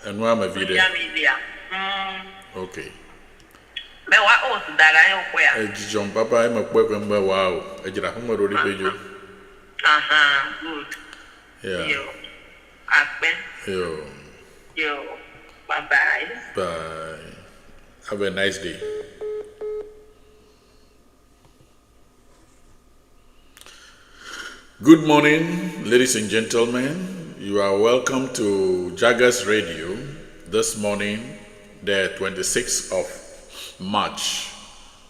And why am I video? Media. Okay. Me wa o su daga yo kwa. John Papa, I'm a quick and wow. I did a home already video. Good. Yeah. Yo. Akben. Yo. Bye. Bye. Have a nice day. Good morning, ladies and gentlemen. You are welcome to Jaggers Radio this morning, the 26th of March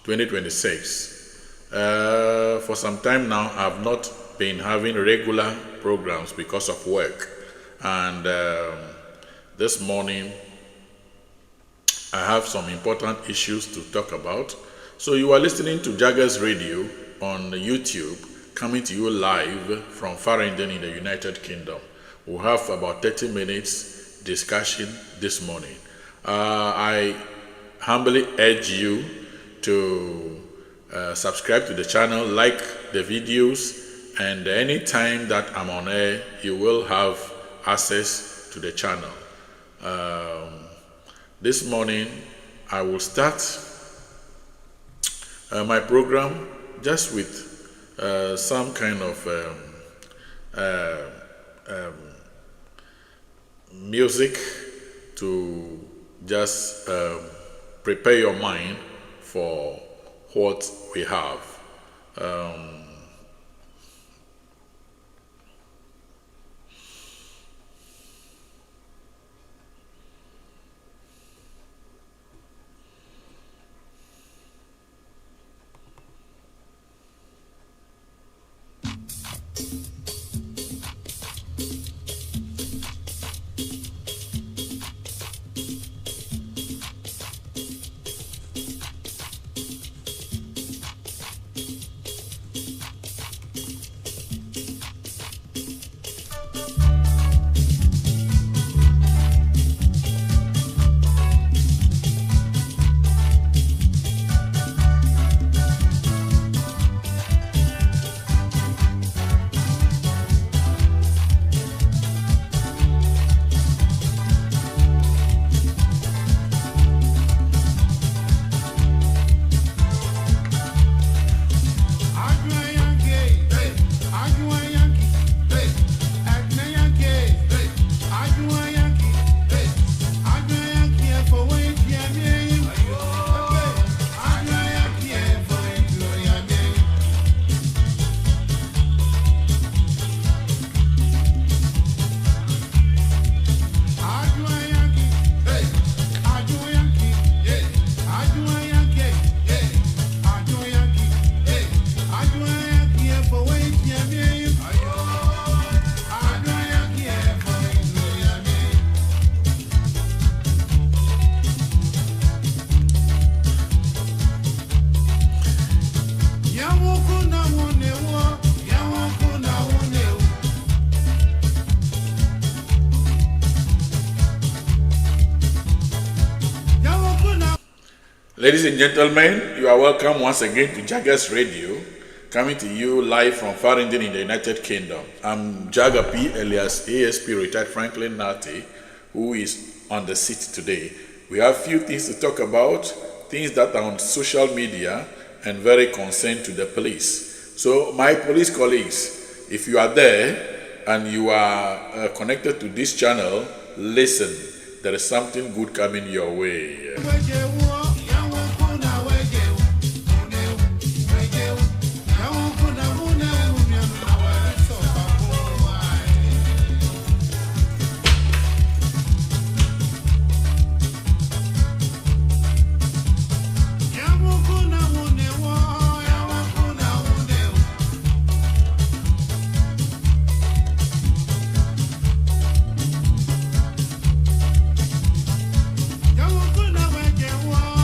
2026. For some time now, I have not been having regular programs because of work. And this morning, I have some important issues to talk about. So you are listening to Jaggers Radio on YouTube, coming to you live from Farringdon in the United Kingdom. We'll have about 30 minutes discussion this morning. I humbly urge you to subscribe to the channel, like the videos, and anytime that I'm on air, you will have access to the channel. This morning, I will start my program just with some kind of music to just prepare your mind for what we have. Ladies and gentlemen, you are welcome once again to Jaggers Radio, coming to you live from Farringdon in the United Kingdom. I'm Jagger P. Elias, ASP retired Franklin Nati, who is on the seat today. We have few things to talk about, things that are on social media and very concerned to the police. So my police colleagues, if you are there and you are connected to this channel, listen, there is something good coming your way. Whoa.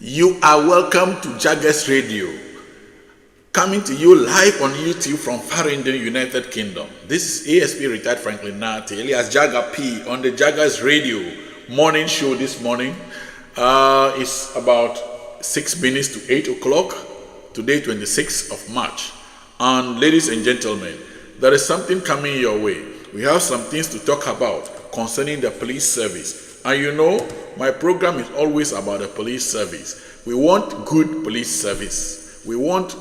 You are welcome to Jaggers Radio, coming to you live on YouTube from Farringdon, United Kingdom. This is ASP retired Franklin Nati, alias Jagger P, on the Jaggers Radio morning show this morning. It's about 6 minutes to 8 o'clock, today 26th of March. And ladies and gentlemen, there is something coming your way. We have some things to talk about concerning the police service. And you know, my program is always about the police service. We want good police service. We want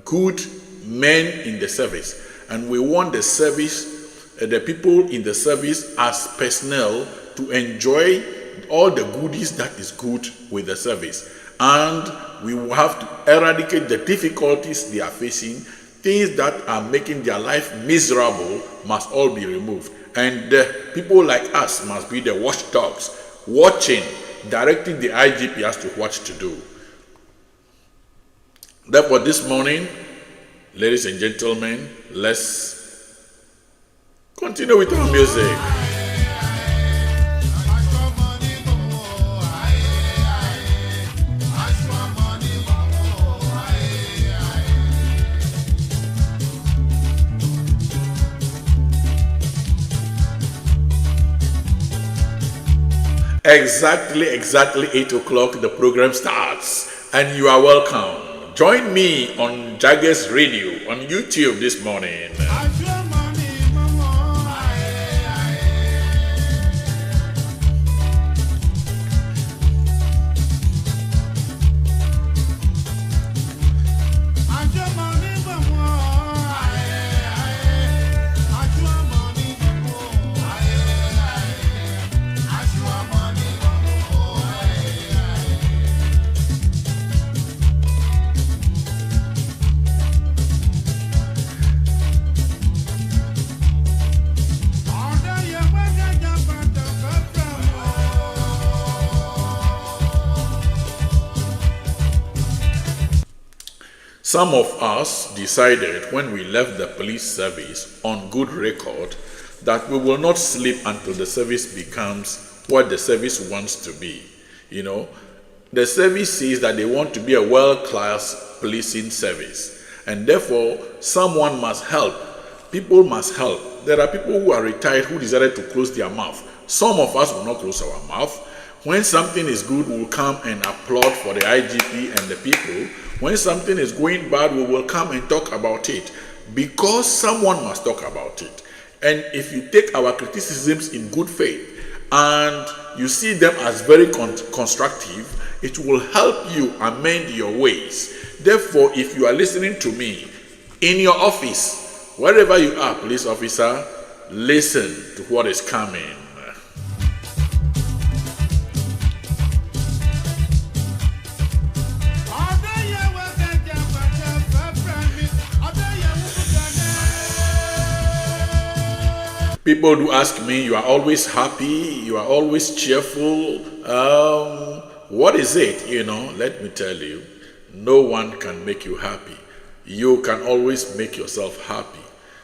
good men in the service. And we want the service, the people in the service as personnel to enjoy all the goodies that is good with the service. And we will have to eradicate the difficulties they are facing. Things that are making their life miserable must all be removed. And people like us must be the watchdogs, watching, directing the IGP as to what to do. Therefore, this morning, ladies and gentlemen, let's continue with our music. Exactly 8 o'clock, the program starts, and you are welcome. Join me on Jaggers Radio on YouTube this morning. Some of us decided when we left the police service on good record that we will not sleep until the service becomes what the service wants to be. You know, the service says that they want to be a world-class policing service, and therefore someone must help. People must help. There are people who are retired who decided to close their mouth. Some of us will not close our mouth. When something is good, we will come and applaud for the IGP and the people. When something is going bad, we will come and talk about it, because someone must talk about it. And if you take our criticisms in good faith and you see them as very constructive, it will help you amend your ways. Therefore, if you are listening to me in your office, wherever you are, police officer, listen to what is coming. People do ask me, you are always happy, you are always cheerful. What is it? You know, let me tell you, no one can make you happy. You can always make yourself happy.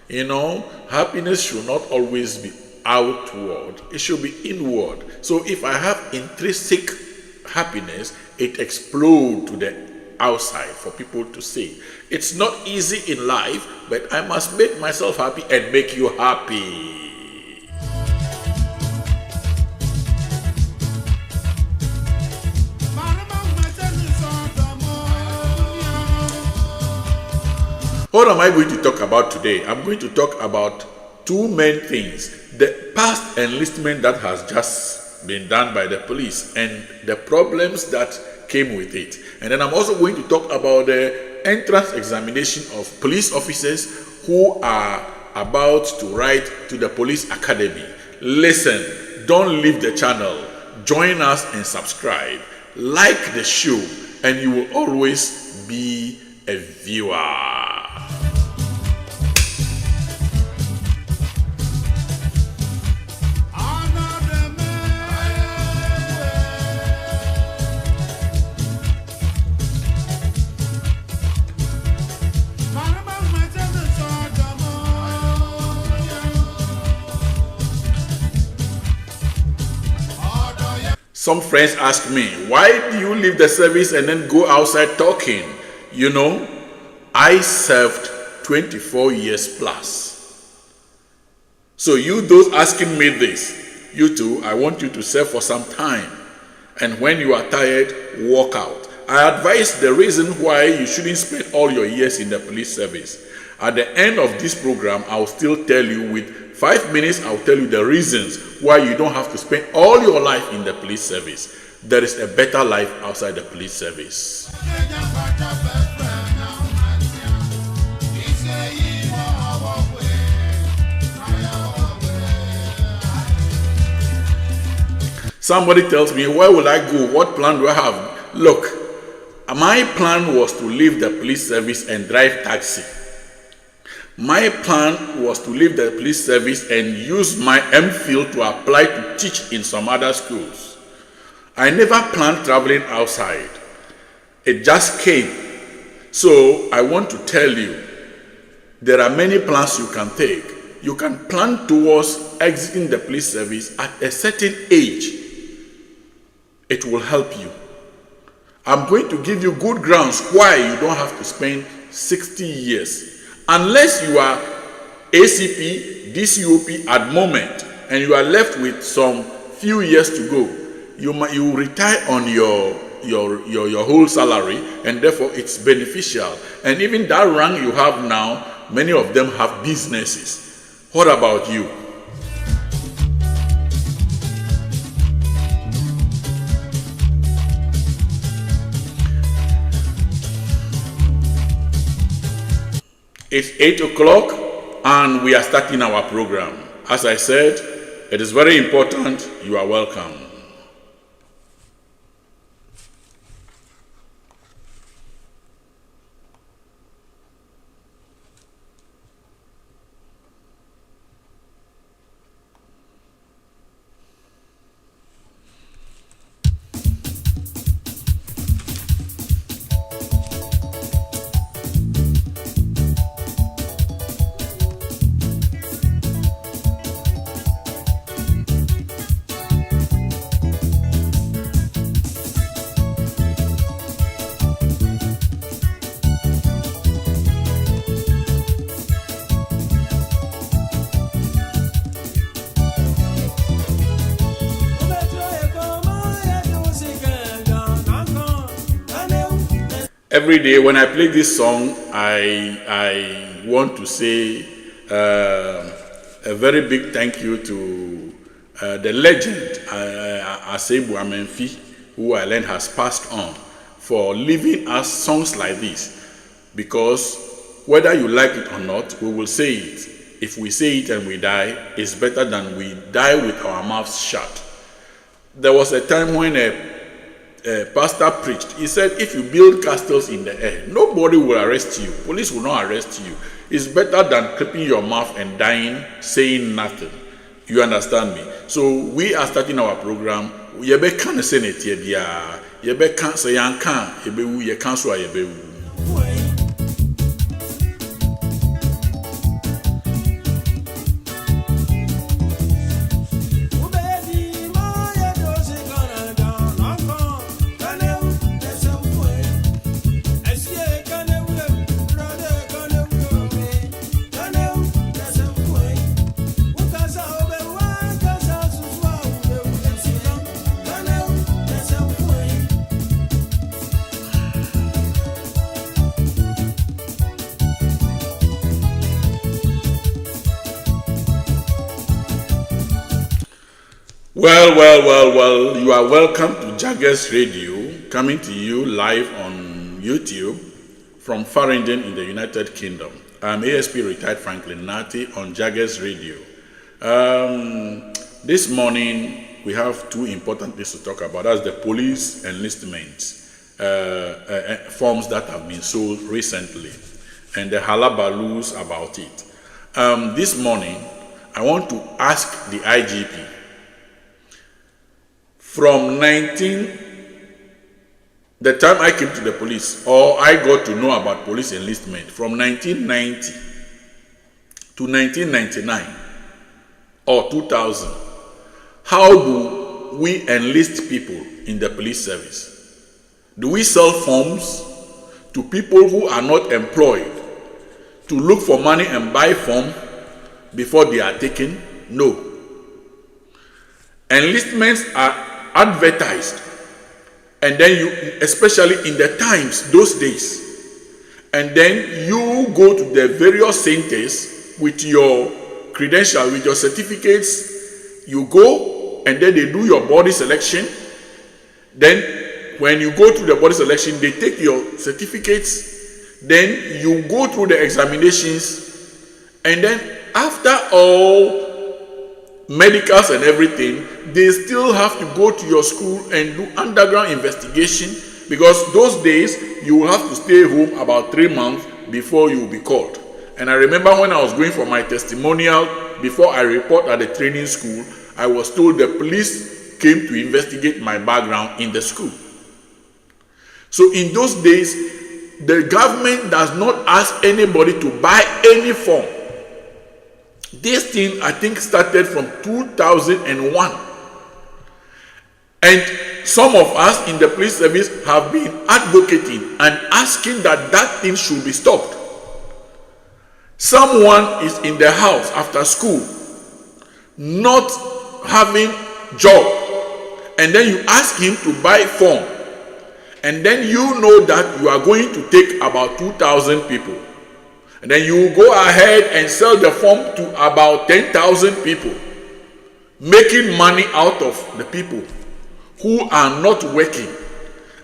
You know, happiness should not always be outward, it should be inward. So if I have intrinsic happiness, it explodes to the outside for people to see. It's not easy in life, but I must make myself happy and make you happy. What am I going to talk about today? I'm going to talk about two main things. The past enlistment that has just been done by the police and the problems that came with it. And then I'm also going to talk about the entrance examination of police officers who are about to write to the police academy. Listen, don't leave the channel. Join us and subscribe. Like the show, and you will always be a viewer. Some friends ask me, why do you leave the service and then go outside talking? You know, I served 24 years plus. So you those asking me this, you too, I want you to serve for some time. And when you are tired, walk out. I advise the reason why you shouldn't spend all your years in the police service. At the end of this program, I'll still tell you with 5 minutes, I'll tell you the reasons why you don't have to spend all your life in the police service. There is a better life outside the police service. Somebody tells me, where will I go? What plan do I have? Look, my plan was to leave the police service and drive taxi. My plan was to leave the police service and use my MPhil to apply to teach in some other schools. I never planned traveling outside. It just came. So I want to tell you, there are many plans you can take. You can plan towards exiting the police service at a certain age. It will help you. I'm going to give you good grounds why you don't have to spend 60 years. Unless you are ACP, DCOP at moment, and you are left with some few years to go, you retire on your whole salary, and therefore it's beneficial. And even that rank you have now, many of them have businesses. What about you? It's 8 o'clock and we are starting our program. As I said, it is very important. You are welcome. Every day when I play this song, I want to say a very big thank you to the legend Asebu Amenfi, who I learned has passed on, for leaving us songs like this. Because whether you like it or not, we will say it. If we say it and we die, it's better than we die with our mouths shut. There was a time when a pastor preached. He said, if you build castles in the air, nobody will arrest you. Police will not arrest you. It's better than keeping your mouth and dying, saying nothing. You understand me? So we are starting our program. Yebe can say it yebia. Yebe can say yankan. Yebe ye cancel yebe. Well, you are welcome to Jaggers Radio, coming to you live on YouTube from Farringdon in the United Kingdom. I'm ASP retired Franklin Nati on Jaggers Radio. This morning, we have two important things to talk about. That's the police enlistment forms that have been sold recently and the halabaloo's about it. This morning, I want to ask the IGP, from the time I came to the police, or I got to know about police enlistment, from 1990 to 1999 or 2000, how do we enlist people in the police service? Do we sell forms to people who are not employed to look for money and buy form before they are taken? No. Enlistments are advertised, and then you, especially in the Times those days, and then you go to the various centers with your credential, with your certificates. You go, and then they do your body selection. Then when you go through the body selection, they take your certificates. Then you go through the examinations, and then after all medicals and everything, they still have to go to your school and do underground investigation, because those days you will have to stay home about 3 months before you will be called. And I remember when I was going for my testimonial, before I report at the training school, I was told the police came to investigate my background in the school. So in those days, the government does not ask anybody to buy any form. This thing, I think, started from 2001. And some of us in the police service have been advocating and asking that that thing should be stopped. Someone is in the house after school, not having job, and then you ask him to buy form, and then you know that you are going to take about 2,000 people. And then you go ahead and sell the form to about 10,000 people, making money out of the people who are not working.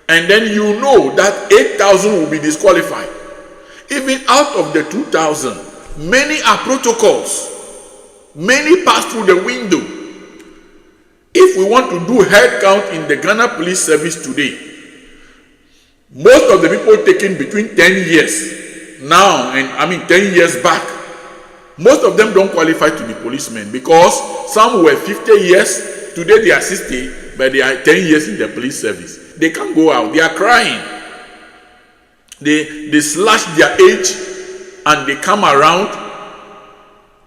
And then you know that 8,000 will be disqualified. Even out of the 2,000, many are protocols. Many pass through the window. If we want to do head count in the Ghana Police Service today, most of the people taken between 10 years now, and 10 years back, most of them don't qualify to be policemen, because some were 50 years, today they are 60, but they are 10 years in the police service. They can't go out, they are crying. They slash their age and they come around,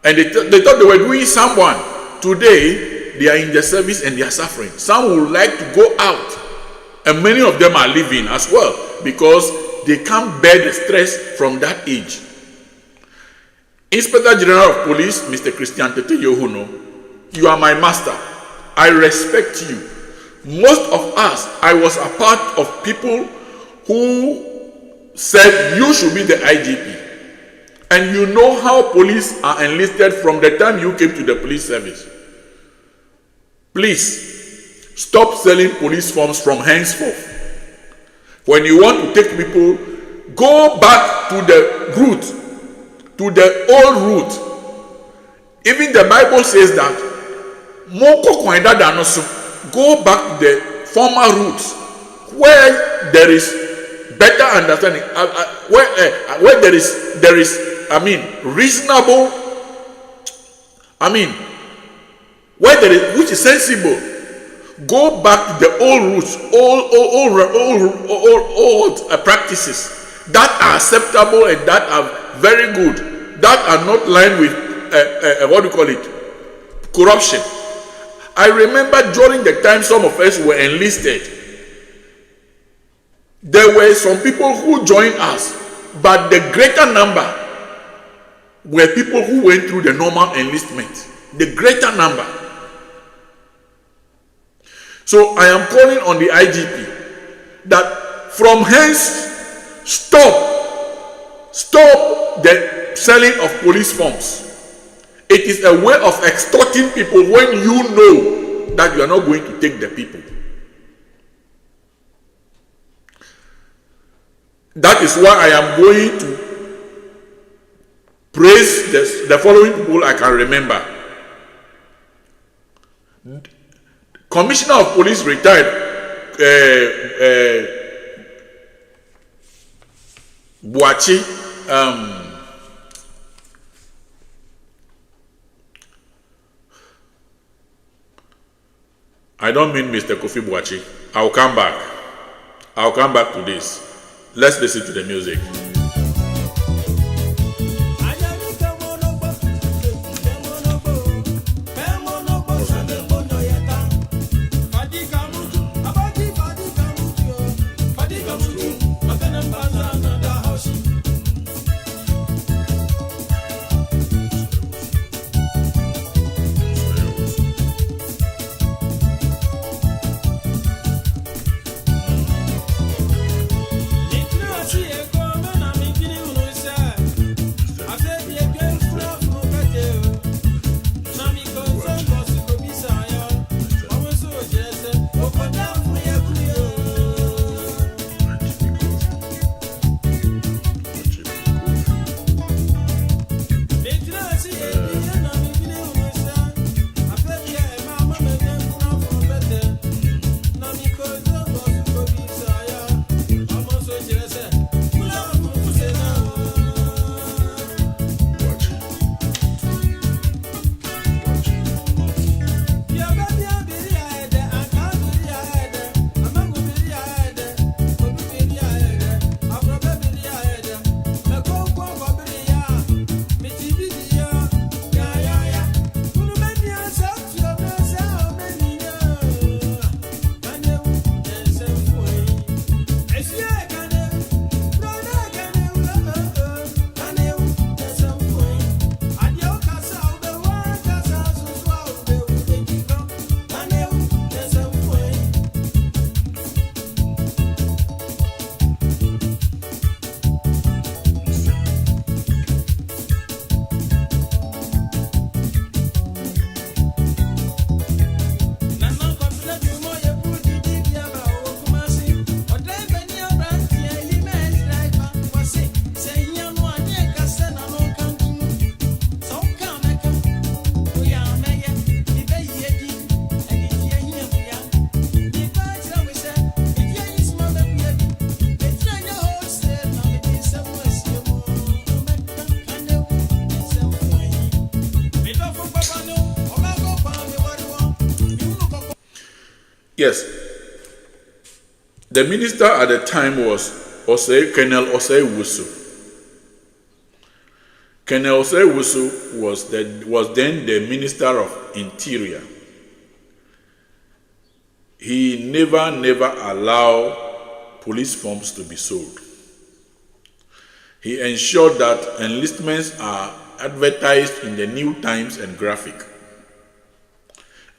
and they thought they were doing someone. Today, they are in the service and they are suffering. Some would like to go out, and many of them are leaving as well, because they can't bear the stress from that age. Inspector General of Police, Mr. Christian Tete Yohuno, you are my master. I respect you. Most of us, I was a part of people who said you should be the IGP. And you know how police are enlisted from the time you came to the police service. Please, stop selling police forms from henceforth. When you want to take people, go back to the root, to the old root. Even the Bible says that, go back to the former roots, where there is better understanding, where there is reasonable, where there is, which is sensible. Go back to the old roots, old practices that are acceptable and that are very good, that are not lined with corruption. I remember during the time some of us were enlisted, there were some people who joined us, but the greater number were people who went through the normal enlistment. The greater number. So I am calling on the IGP that from hence, stop the selling of police forms. It is a way of extorting people when you know know that you are not going to take the people. That is why I am going to praise the following people I can remember. Commissioner of Police retired Boachi, I don't mean Mr. Kofi Boachi. I'll come back to this. Let's listen to the music. Yes, the minister at the time was Colonel Osei Wusu. Colonel Osei Wusu was then the Minister of Interior. He never allowed police forms to be sold. He ensured that enlistments are advertised in the New Times and Graphic.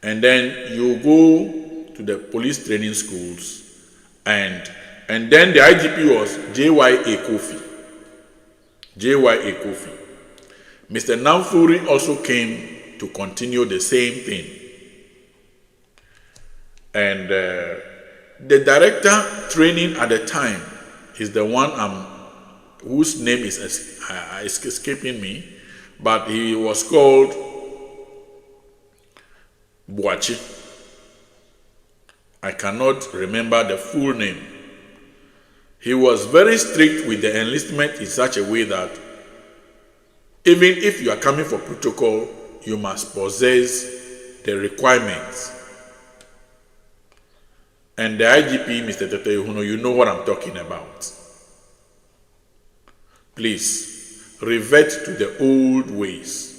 And then you go to the police training schools, and then the IGP was J.Y.A. Kofi. Mr. Namfuri also came to continue the same thing. And the director training at the time is the one whose name is escaping me, but he was called Boachi. I cannot remember the full name. He was very strict with the enlistment in such a way that even if you are coming for protocol, you must possess the requirements. And the IGP, Mr. Tete Yuhuno, you know what I'm talking about. Please, revert to the old ways.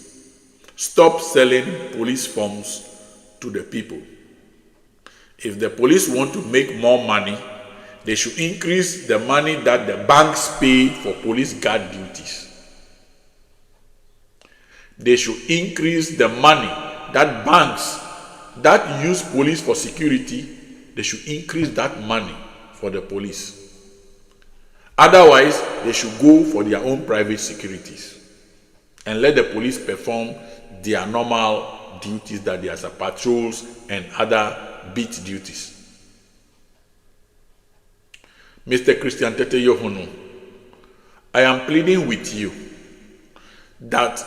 Stop selling police forms to the people. If the police want to make more money, they should increase the money that the banks pay for police guard duties. They should increase the money that banks that use police for security, they should increase that money for the police. Otherwise, they should go for their own private securities and let the police perform their normal duties that there are patrols and other beat duties. Mr. Christian Tete Yohunu, I am pleading with you that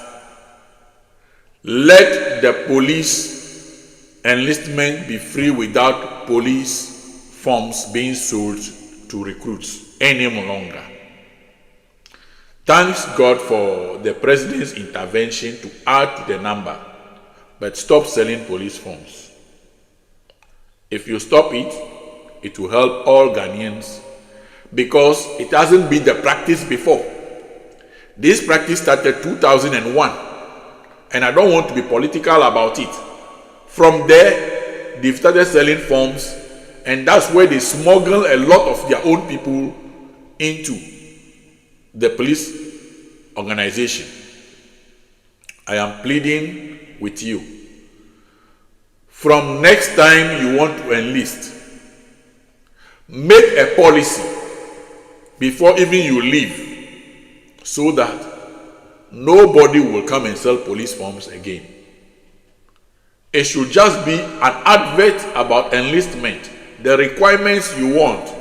let the police enlistment be free without police forms being sold to recruits any longer. Thanks God for the president's intervention to add to the number, but stop selling police forms. If you stop it, it will help all Ghanaians, because it hasn't been the practice before. This practice started 2001, and I don't want to be political about it. From there, they've started selling forms, and that's where they smuggle a lot of their own people into the police organization. I am pleading with you. From next time you want to enlist, make a policy before even you leave, so that nobody will come and sell police forms again. It should just be an advert about enlistment, the requirements you want,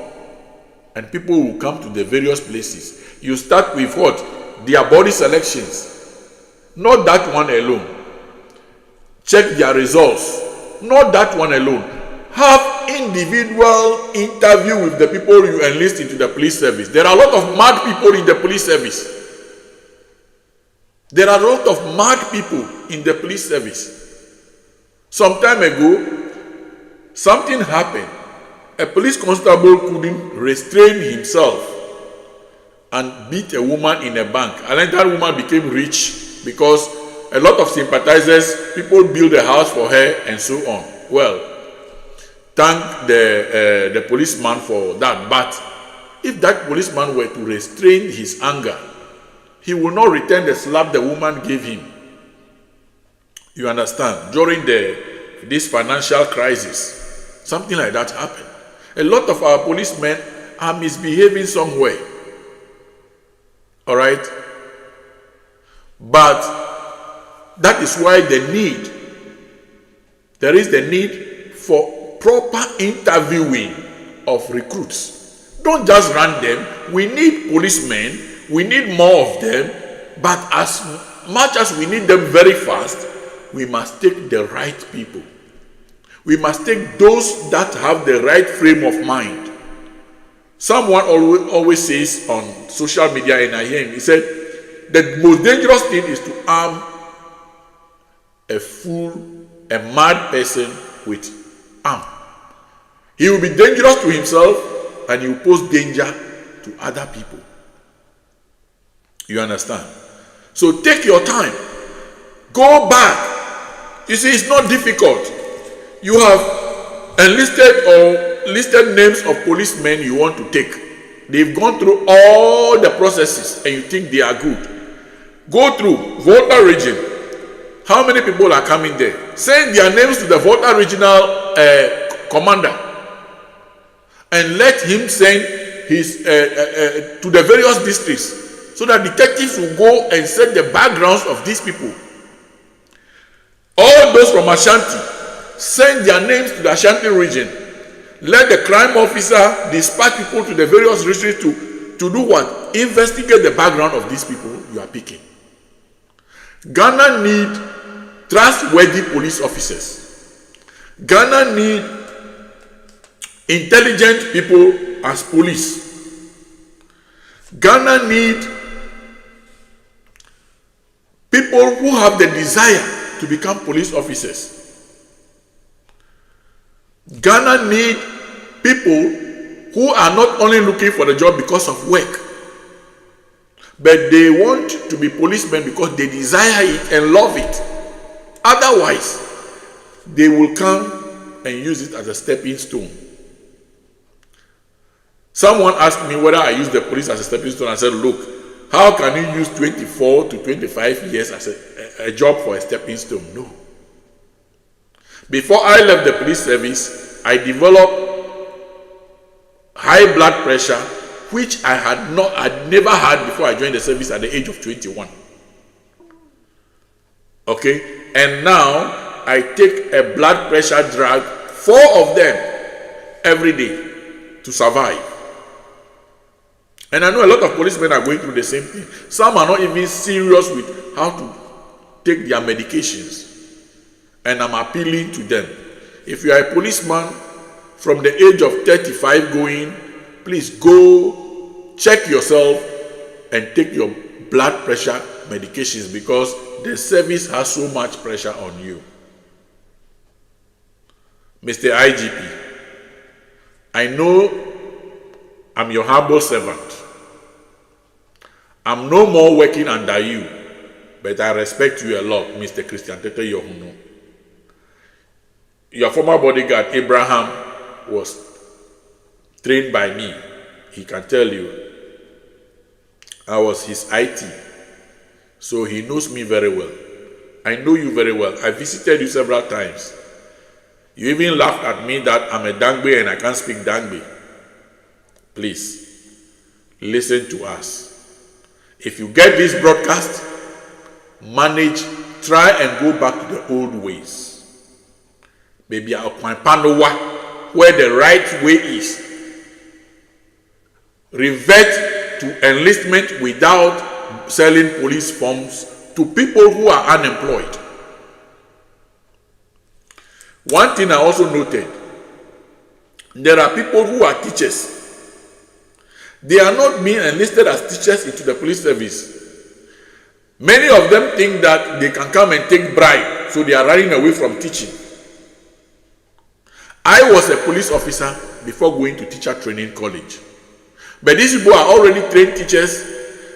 and people will come to the various places. You start with what? Their body selections. Not that one alone. Check their results. Not that one alone. Have individual interview with the people you enlist into the police service. There are a lot of mad people in the police service. There are a lot of mad people in the police service. Some time ago, something happened. A police constable couldn't restrain himself and beat a woman in a bank. And then that woman became rich because a lot of sympathizers, people built a house for her and so on. Well, thank the policeman for that. But if that policeman were to restrain his anger, he will not return the slap the woman gave him. You understand? During this financial crisis, something like that happened. A lot of our policemen are misbehaving somewhere. All right? But that is why there is the need for proper interviewing of recruits. Don't just run them. We need policemen. We need more of them. But as much as we need them very fast, we must take the right people. We must take those that have the right frame of mind. Someone always says on social media, and I hear him, he said, the most dangerous thing is to arm a fool, a mad person with arm. He will be dangerous to himself and he will pose danger to other people. You understand? So take your time. Go back. You see, it's not difficult. You have enlisted or listed names of policemen you want to take. They've gone through all the processes and you think they are good. Go through Volta region. How many people are coming there? Send their names to the Volta regional commander and let him send his to the various districts so that detectives will go and set the backgrounds of these people. All those from Ashanti, send their names to the Ashanti region. Let the crime officer dispatch people to the various districts to do what? Investigate the background of these people you are picking. Ghana need trustworthy police officers. Ghana need intelligent people as police. Ghana need people who have the desire to become police officers. Ghana need people who are not only looking for the job because of work, but they want to be policemen because they desire it and love it. Otherwise, they will come and use it as a stepping stone. Someone asked me whether I use the police as a stepping stone. I said, look, how can you use 24 to 25 years as a job for a stepping stone? No. Before I left the police service, I developed high blood pressure, which I'd never had before I joined the service at the age of 21. Okay? And now, I take a blood pressure drug, 4 of them every day to survive. And I know a lot of policemen are going through the same thing. Some are not even serious with how to take their medications. And I'm appealing to them. If you are a policeman from the age of 35 going, please go check yourself and take your blood pressure medications, because the service has so much pressure on you. Mr. IGP, I know I'm your humble servant. I'm no more working under you, but I respect you a lot, Mr. Christian Tete Yohuno. Your former bodyguard, Abraham, was trained by me. He can tell you. I was his IT. So he knows me very well. I know you very well. I visited you several times. You even laughed at me that I'm a Dangbe and I can't speak Dangbe. Please, listen to us. If you get this broadcast, manage, try and go back to the old ways. Maybe I'll point Panowa, where the right way is. Revert to enlistment without selling police forms to people who are unemployed. One thing I also noted, there are people who are teachers. They are not being enlisted as teachers into the police service. Many of them think that they can come and take bribe, so they are running away from teaching. I was a police officer before going to teacher training college. But these people are already trained teachers.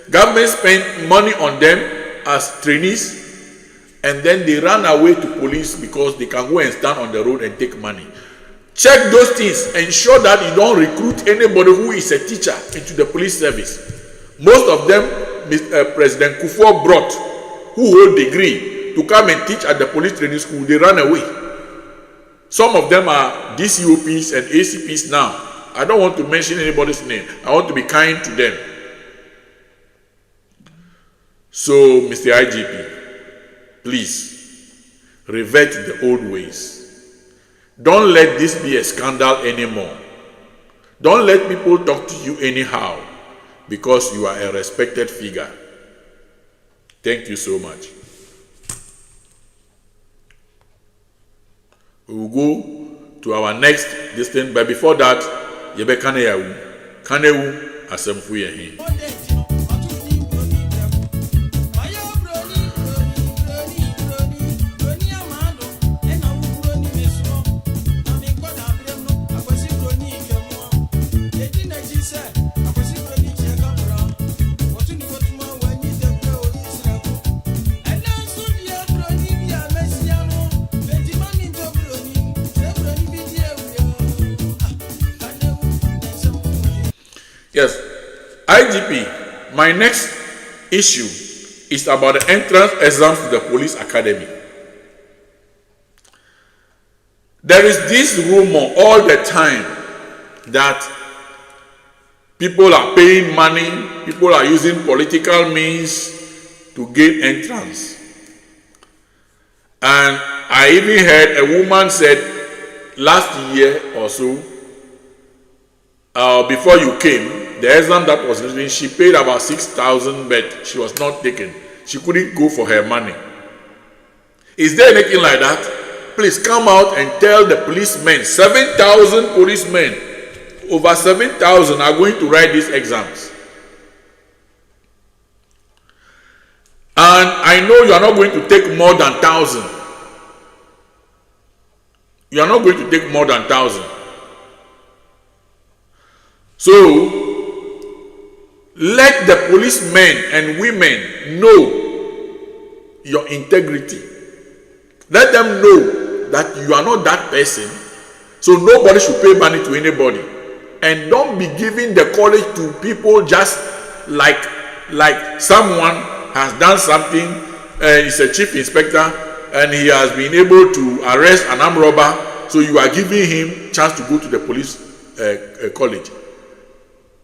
Government spent money on them as trainees, and then they run away to police because they can go and stand on the road and take money. Check those things. Ensure that you don't recruit anybody who is a teacher into the police service. Most of them, President Kufuor brought, who hold degree, to come and teach at the police training school. They ran away. Some of them are DCOPs and ACPs now. I don't want to mention anybody's name. I want to be kind to them. So, Mr. IGP, please, revert to the old ways. Don't let this be a scandal anymore. Don't let people talk to you anyhow, because you are a respected figure. Thank you so much. We will go to our next distant, but before that, Yebe Kaneyawu, Kanewu Asemfuyehi. Yes, IGP, my next issue is about the entrance exams to the police academy. There is this rumor all the time that people are paying money, people are using political means to gain entrance. And I even heard a woman said last year or so, before you came, the exam that was written, she paid about 6,000, but she was not taken. She couldn't go for her money. Is there anything like that? Please come out and tell the policemen, 7,000 policemen, over 7,000 are going to write these exams. And I know you are not going to take more than 1,000. You are not going to take more than 1,000. So, let the policemen and women know your integrity. Let them know that you are not that person, so nobody should pay money to anybody. And don't be giving the college to people just like someone has done something, he's a chief inspector, and he has been able to arrest an armed robber, so you are giving him chance to go to the police college.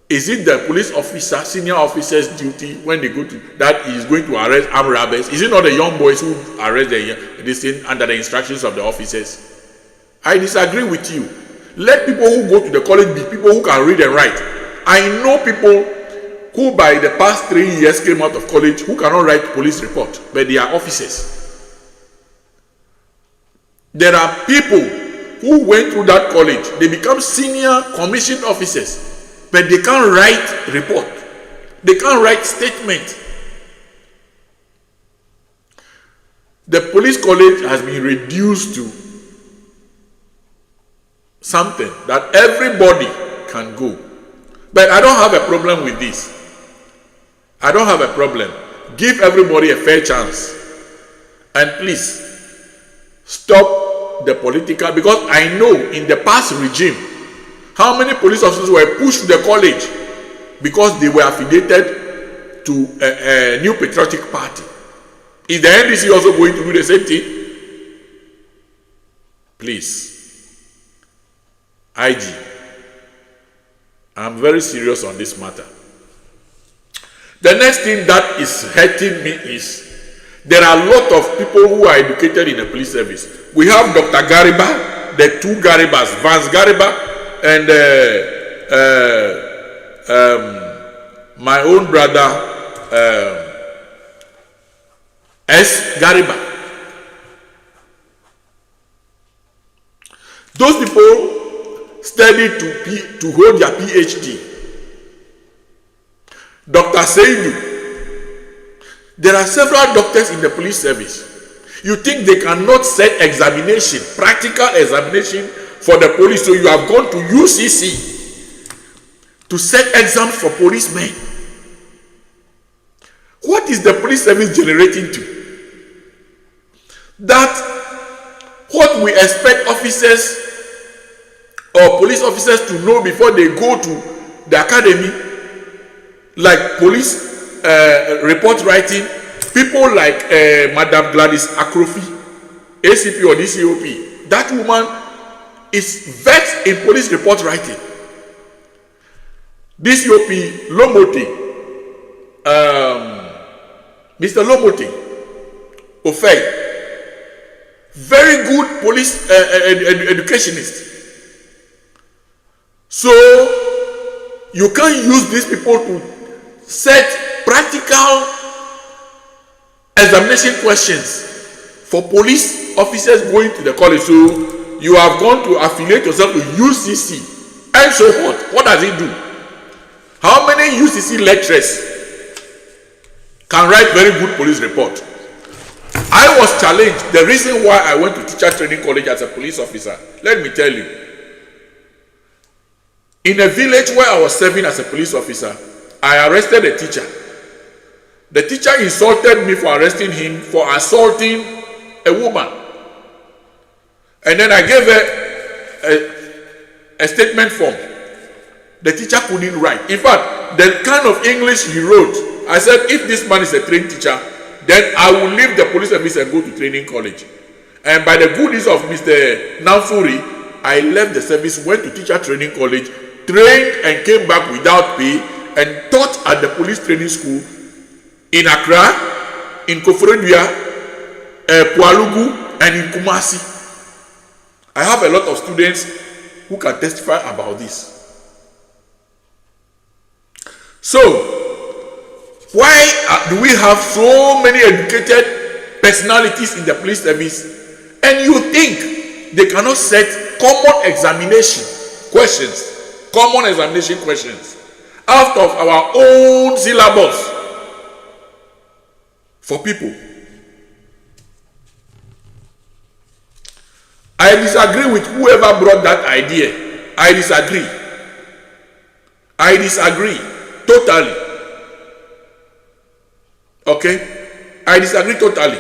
Is it the police officer, senior officer's duty when they go to that is going to arrest armed robbers? Is it not the young boys who arrest this thing under the instructions of the officers? I disagree with you. Let people who go to the college be people who can read and write. I know people who by the past 3 years came out of college who cannot write police report, but they are officers. There are people who went through that college, they become senior commissioned officers, but they can't write report. They can't write statement. The police college has been reduced to something that everybody can go. But I don't have a problem with this. I don't have a problem. Give everybody a fair chance. And please, stop the political, because I know in the past regime, how many police officers were pushed to the college because they were affiliated to a new patriotic party. Is the NDC also going to do the same thing? Please. IG, I'm very serious on this matter. The next thing that is hurting me is there are a lot of people who are educated in the police service. We have Dr. Gariba, the two Garibas, Vance Gariba and my own brother S. Gariba. Those people studied to hold their PhD. Dr. Seidu. There are several doctors in the police service. You think they cannot set examination, practical examination for the police, so you have gone to UCC to set exams for policemen. What is the police service generating to? That what we expect officers or police officers to know before they go to the academy, like police report writing, people like Madam Gladys Akrofi, ACP or DCOP, that woman is versed in police report writing. DCOP Lomote, Mr. Lomote Ofei, very good police educationist. So you can't use these people to set practical examination questions for police officers going to the college. So you have gone to affiliate yourself with UCC and so forth. What does it do? How many UCC lecturers can write very good police report? I was challenged. The reason why I went to teacher training college as a police officer, let me tell you. In a village where I was serving as a police officer, I arrested a teacher. The teacher insulted me for arresting him for assaulting a woman. And then I gave her a statement form. The teacher couldn't write. In fact, the kind of English he wrote, I said, if this man is a trained teacher, then I will leave the police service and go to training college. And by the goodness of Mr. Namfuri, I left the service, went to teacher training college, trained and came back without pay and taught at the police training school in Accra, in Koforidua, Pualugu, and in Kumasi. I have a lot of students who can testify about this. So, why do we have so many educated personalities in the police service, and you think they cannot set common examination questions out of our own syllabus for people? I disagree with whoever brought that idea. I disagree totally. Okay? I disagree totally.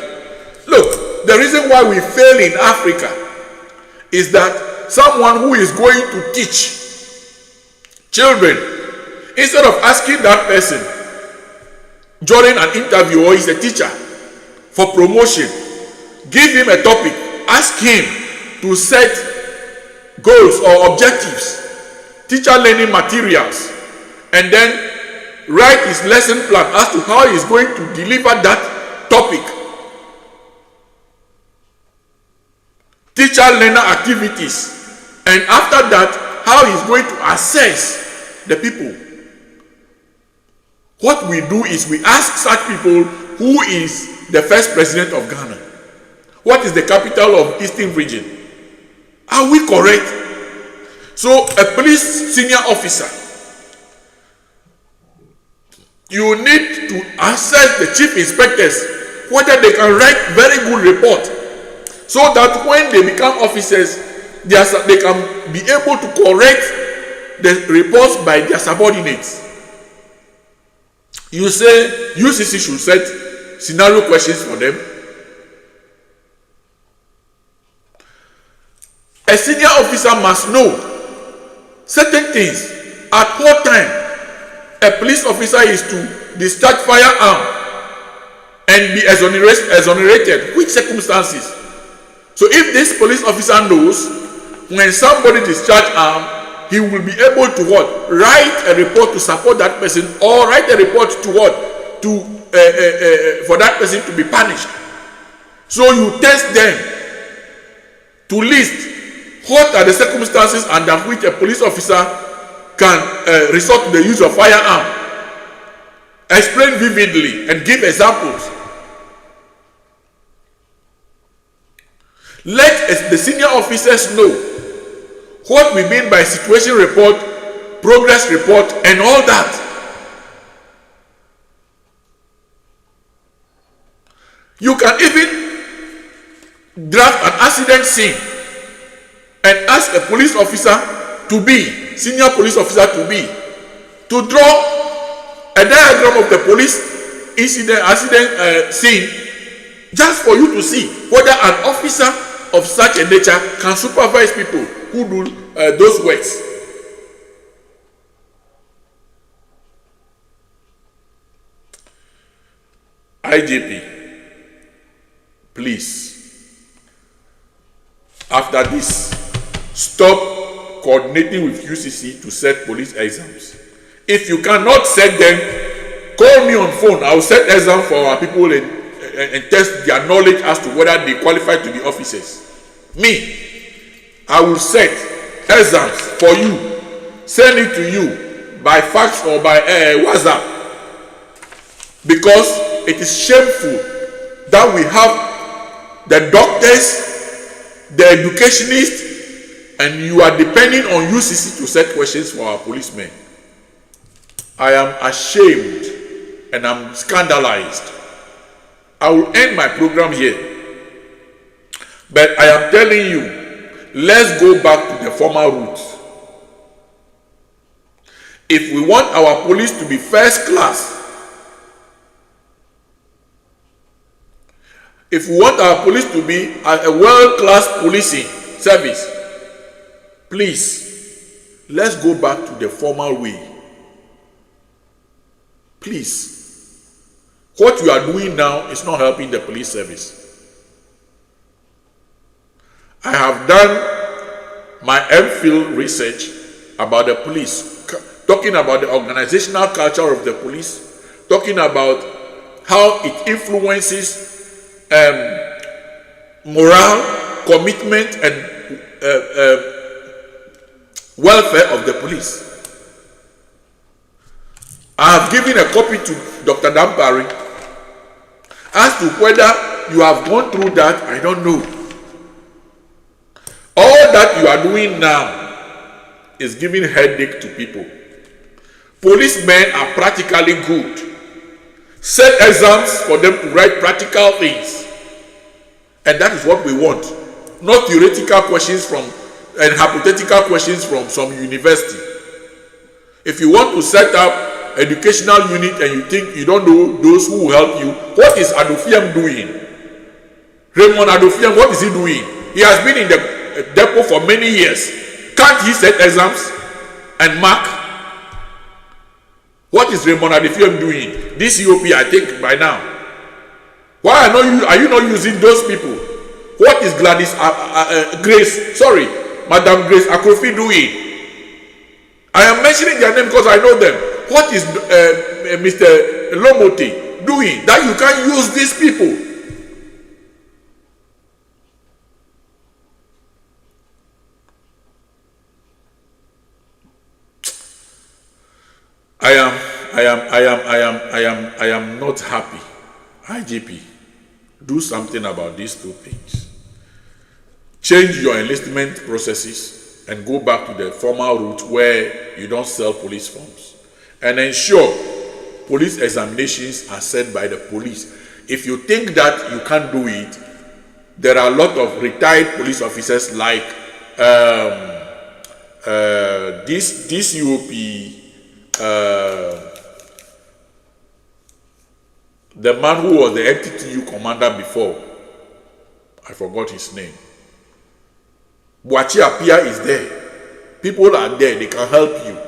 Look, the reason why we fail in Africa is that someone who is going to teach children, instead of asking that person during an interview, or he's a teacher for promotion, give him a topic, ask him to set goals or objectives, teacher learning materials, and then write his lesson plan as to how he's going to deliver that topic. Teacher-learner activities, and after that, how he's going to assess the people. What we do is we ask such people, who is the first president of Ghana? What is the capital of Eastern Region? Are we correct? So a police senior officer, you need to assess the chief inspectors whether they can write very good report, so that when they become officers, they can be able to correct the reports by their subordinates. You say UCC should set scenario questions for them. A senior officer must know certain things. At what time a police officer is to discharge firearm and be exonerated, which circumstances? So if this police officer knows when somebody discharge arm, he will be able to what? Write a report to support that person, or write a report to what? For that person to be punished. So you test them to list what are the circumstances under which a police officer can resort to the use of firearm. Explain vividly and give examples. Let the senior officers know what we mean by situation report, progress report, and all that. You can even draft an accident scene and ask a police officer to be, senior police officer to draw a diagram of the police accident scene, just for you to see whether an officer of such a nature can supervise people who do those works. IGP, please, after this, stop coordinating with UCC to set police exams. If you cannot set them, call me on phone. I will set exam for our people and test their knowledge as to whether they qualify to be officers. Me, I will set exams for you, send it to you by fax or by WhatsApp, because it is shameful that we have the doctors, the educationists, and you are depending on UCC to set questions for our policemen. I am ashamed and I'm scandalized. I will end my program here. But I am telling you, let's go back to the former roots. If we want our police to be first class, if we want our police to be a world-class policing service, please, let's go back to the former way. Please. What you are doing now is not helping the police service. I have done my MPhil research about the police, talking about the organizational culture of the police, talking about how it influences morale, commitment, and welfare of the police. I have given a copy to Dr. Dampari. As to whether you have gone through that, I don't know. All that you are doing now is giving headache to people. Policemen are practically good. Set exams for them to write practical things. And that is what we want. Not theoretical questions and hypothetical questions from some university. If you want to set up educational unit and you think you don't know those who will help you, what is Adofiem doing? Raymond Adofiem, what is he doing? He has been in the depot for many years. Can't he set exams and mark? What is Raymond Adofiem doing? This EOP, I think, by now. Why are you not using those people? What is Madam Grace Akrofi doing? I am mentioning their name because I know them. what is Mr. Lomote doing that you can't use these people? I am not happy. IGP, do something about these two things. Change your enlistment processes and go back to the formal route where you don't sell police forms. And ensure police examinations are set by the police. If you think that you can't do it, there are a lot of retired police officers like this UOP, the man who was the FTTU commander before, I forgot his name. Boachi Apia is there. People are there, they can help you.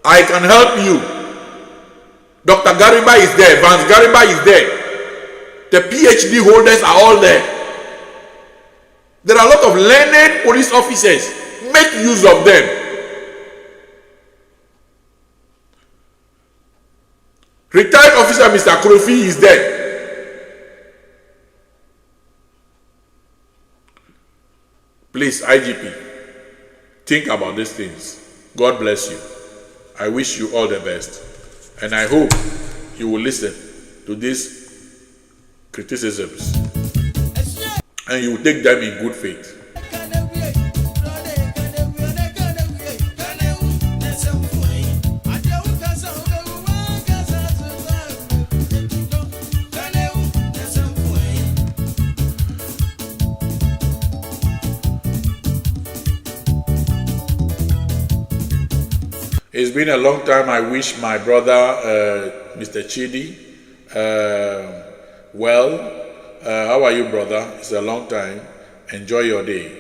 I can help you. Dr. Gariba is there, Vance Gariba is there. The PhD holders are all there. There are a lot of learned police officers. Make use of them. Retired officer Mr. Krofi is there. Please, IGP, think about these things. God bless you. I wish you all the best. And I hope you will listen to these criticisms and you will take them in good faith. It's been a long time. I wish my brother, Mr. Chidi, well. How are you, brother? It's a long time. Enjoy your day.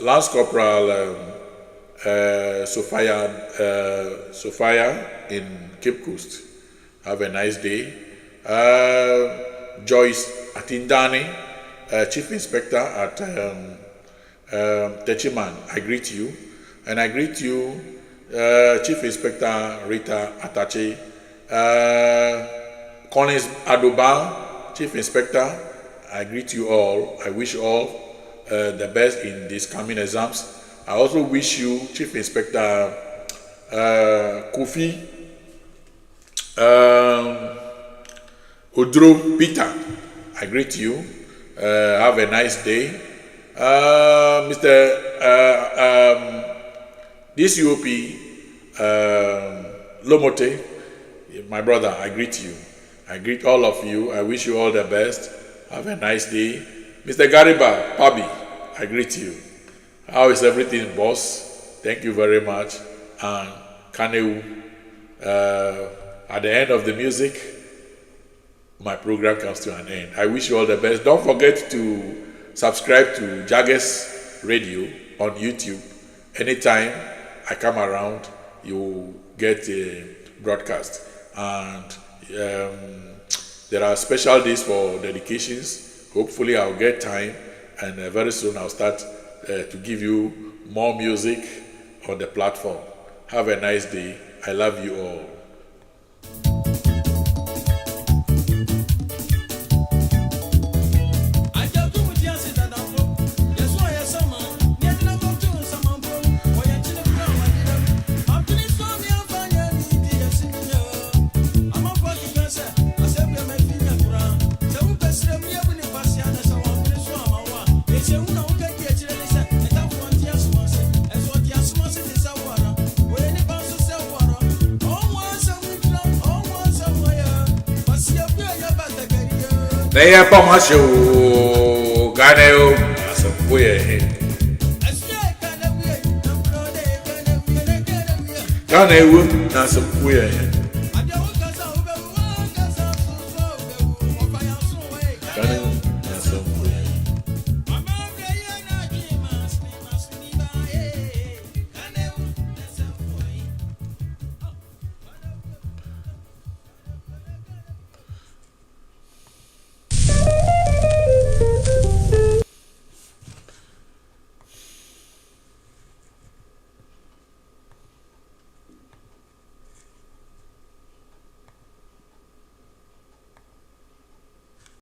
Lance Corporal Sophia in Cape Coast. Have a nice day. Joyce Atindani, Chief Inspector at Techiman. I greet you. And I greet you, Chief Inspector Rita Atache, Collins Adoba, Chief Inspector. I greet you all. I wish you all the best in these coming exams. I also wish you, Chief Inspector Kofi Odro Peter. I greet you. Have a nice day. Mr. This UOP, Lomote, my brother, I greet you. I greet all of you. I wish you all the best. Have a nice day. Mr. Gariba, Pabi, I greet you. How is everything, boss? Thank you very much. And Kaneu, at the end of the music, my program comes to an end. I wish you all the best. Don't forget to subscribe to Jaggers Radio on YouTube. Anytime I come around, you get a broadcast. And there are special days for dedications. Hopefully I'll get time, and very soon I'll start to give you more music on the platform. Have a nice day. I love you all. They are Pomasho, Ganeo, Asapuye. Ganeo, Asapuye.